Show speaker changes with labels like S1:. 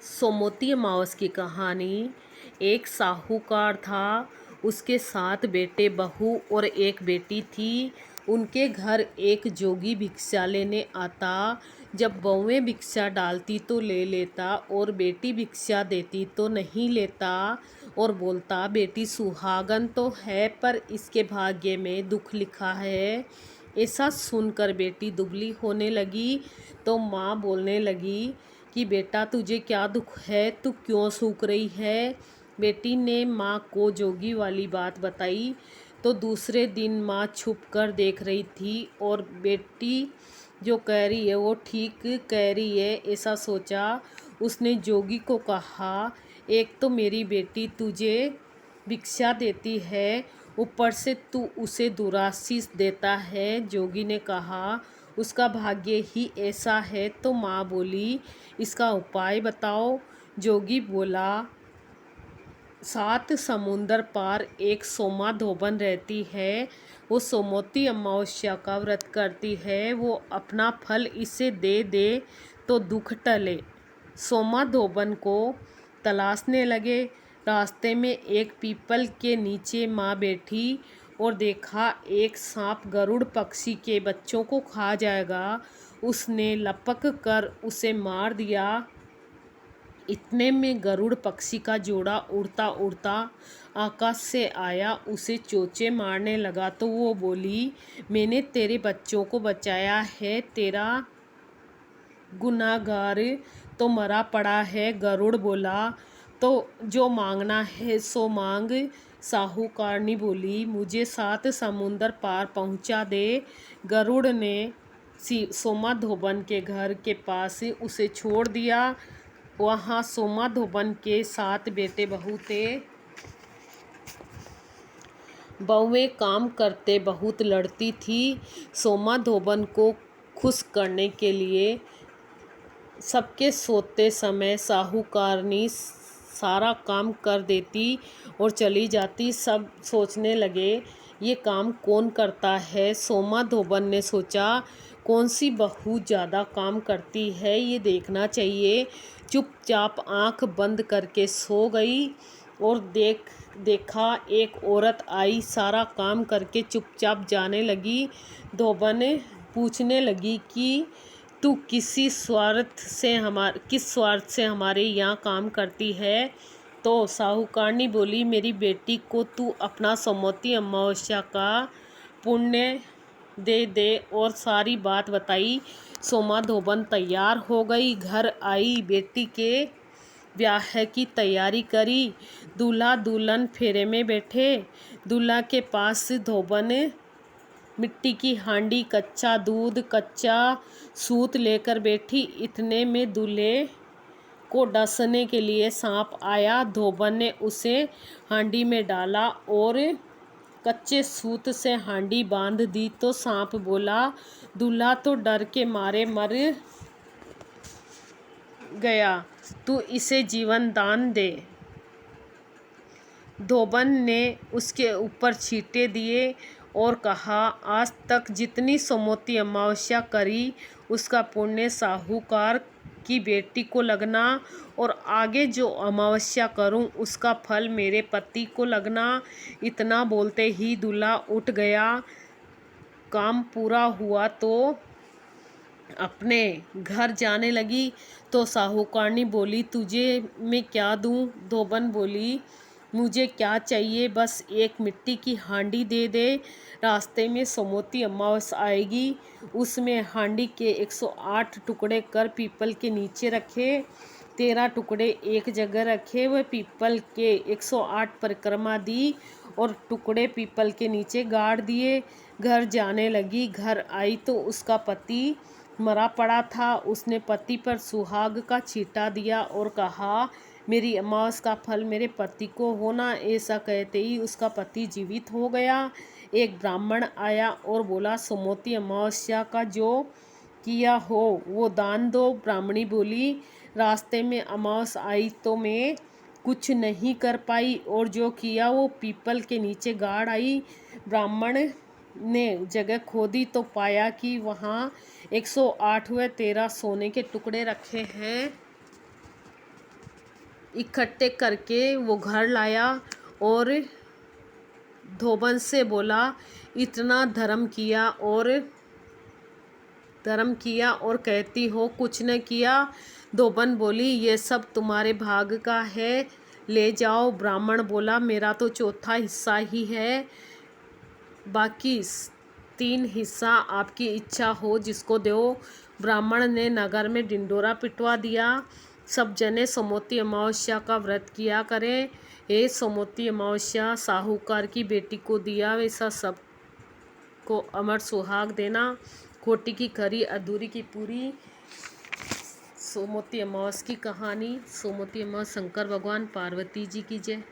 S1: सोमवती अमावस की कहानी। एक साहूकार था, उसके 7 बेटे बहू और एक बेटी थी। उनके घर एक जोगी भिक्षा लेने आता। जब बहुएं भिक्षा डालती तो ले लेता और बेटी भिक्षा देती तो नहीं लेता और बोलता, बेटी सुहागन तो है पर इसके भाग्य में दुख लिखा है। ऐसा सुनकर बेटी दुबली होने लगी तो माँ बोलने लगी कि बेटा तुझे क्या दुख है, तू क्यों सूख रही है। बेटी ने माँ को जोगी वाली बात बताई तो दूसरे दिन माँ छुप कर देख रही थी और बेटी जो कह रही है वो ठीक कह रही है, ऐसा सोचा। उसने जोगी को कहा, एक तो मेरी बेटी तुझे भिक्षा देती है, ऊपर से तू उसे दुराशीष देता है। जोगी ने कहा, उसका भाग्य ही ऐसा है। तो माँ बोली, इसका उपाय बताओ। जोगी बोला, 7 समुंदर पार एक सोमा धोबन रहती है, वो सोमवती अमावस्या का व्रत करती है। वो अपना फल इसे दे दे तो दुख टले। सोमा धोबन को तलाशने लगे। रास्ते में एक पीपल के नीचे माँ बैठी और देखा एक सांप गरुड़ पक्षी के बच्चों को खा जाएगा। उसने लपक कर उसे मार दिया। इतने में गरुड़ पक्षी का जोड़ा उड़ता उड़ता आकाश से आया, उसे चोंचे मारने लगा। तो वो बोली, मैंने तेरे बच्चों को बचाया है, तेरा गुनाहगार तो मरा पड़ा है। गरुड़ बोला, तो जो मांगना है सो मांग। साहूकारनी बोली, मुझे 7 समुंदर पार पहुंचा दे। गरुड़ ने सोमा धोबन के घर के पास उसे छोड़ दिया। वहाँ सोमा धोबन के 7 बेटे बहू थे। बहुएं काम करते बहुत लड़ती थी। सोमा धोबन को खुश करने के लिए सबके सोते समय साहूकारनी सारा काम कर देती और चली जाती। सब सोचने लगे, ये काम कौन करता है। सोमा धोबन ने सोचा, कौन सी बहू ज़्यादा काम करती है, ये देखना चाहिए। चुपचाप आंख बंद करके सो गई और देखा एक औरत आई, सारा काम करके चुपचाप जाने लगी। धोबन पूछने लगी कि तू किस स्वार्थ से हमारे यहाँ काम करती है। तो साहूकारनी बोली, मेरी बेटी को तू अपना सोमवती अमावस्या का पुण्य दे दे और सारी बात बताई। सोमा धोबन तैयार हो गई, घर आई, बेटी के ब्याह की तैयारी करी। दूल्हा दुल्हन फेरे में बैठे। दूल्हा के पास धोबन मिट्टी की हांडी, कच्चा दूध, कच्चा सूत लेकर बैठी। इतने में दूल्हे को डसने के लिए सांप आया। धोबन ने उसे हांडी में डाला और कच्चे सूत से हांडी बांध दी। तो सांप बोला, दूल्हा तो डर के मारे मर गया, तू इसे जीवन दान दे। धोबन ने उसके ऊपर छींटे दिए और कहा, आज तक जितनी सोमवती अमावस्या करी उसका पुण्य साहूकार की बेटी को लगना और आगे जो अमावस्या करूं उसका फल मेरे पति को लगना। इतना बोलते ही दूल्हा उठ गया। काम पूरा हुआ तो अपने घर जाने लगी। तो साहूकारनी बोली, तुझे मैं क्या दूं। धोबन बोली, मुझे क्या चाहिए, बस एक मिट्टी की हांडी दे दे। रास्ते में सोमवती अमावस आएगी, उसमें हांडी के 108 टुकड़े कर पीपल के नीचे रखे, 13 टुकड़े एक जगह रखे। वह पीपल के 108 परिक्रमा दी और टुकड़े पीपल के नीचे गाड़ दिए। घर जाने लगी। घर आई तो उसका पति मरा पड़ा था। उसने पति पर सुहाग का छींटा दिया और कहा, मेरी अमावस का फल मेरे पति को होना। ऐसा कहते ही उसका पति जीवित हो गया। एक ब्राह्मण आया और बोला, सोमवती अमावस्या का जो किया हो वो दान दो। ब्राह्मणी बोली, रास्ते में अमावस आई तो मैं कुछ नहीं कर पाई और जो किया वो पीपल के नीचे गाड़ आई। ब्राह्मण ने जगह खोदी तो पाया कि वहाँ 108 व 13 सोने के टुकड़े रखे हैं। इकट्ठे करके वो घर लाया और धोबन से बोला, इतना धर्म किया और कहती हो कुछ न किया। धोबन बोली, ये सब तुम्हारे भाग का है, ले जाओ। ब्राह्मण बोला, मेरा तो चौथा हिस्सा ही है, बाकी 3 हिस्सा आपकी इच्छा हो जिसको दो। ब्राह्मण ने नगर में ढिंढोरा पिटवा दिया, सब जने सोमवती अमावस्या का व्रत किया करें। हे सोमवती अमावस्या साहूकार की बेटी को दिया वैसा सब को अमर सुहाग देना, खोटी की खरी अधूरी की पूरी। सोमवती अमावस की कहानी। सोमवती अमावस शंकर भगवान पार्वती जी की जय।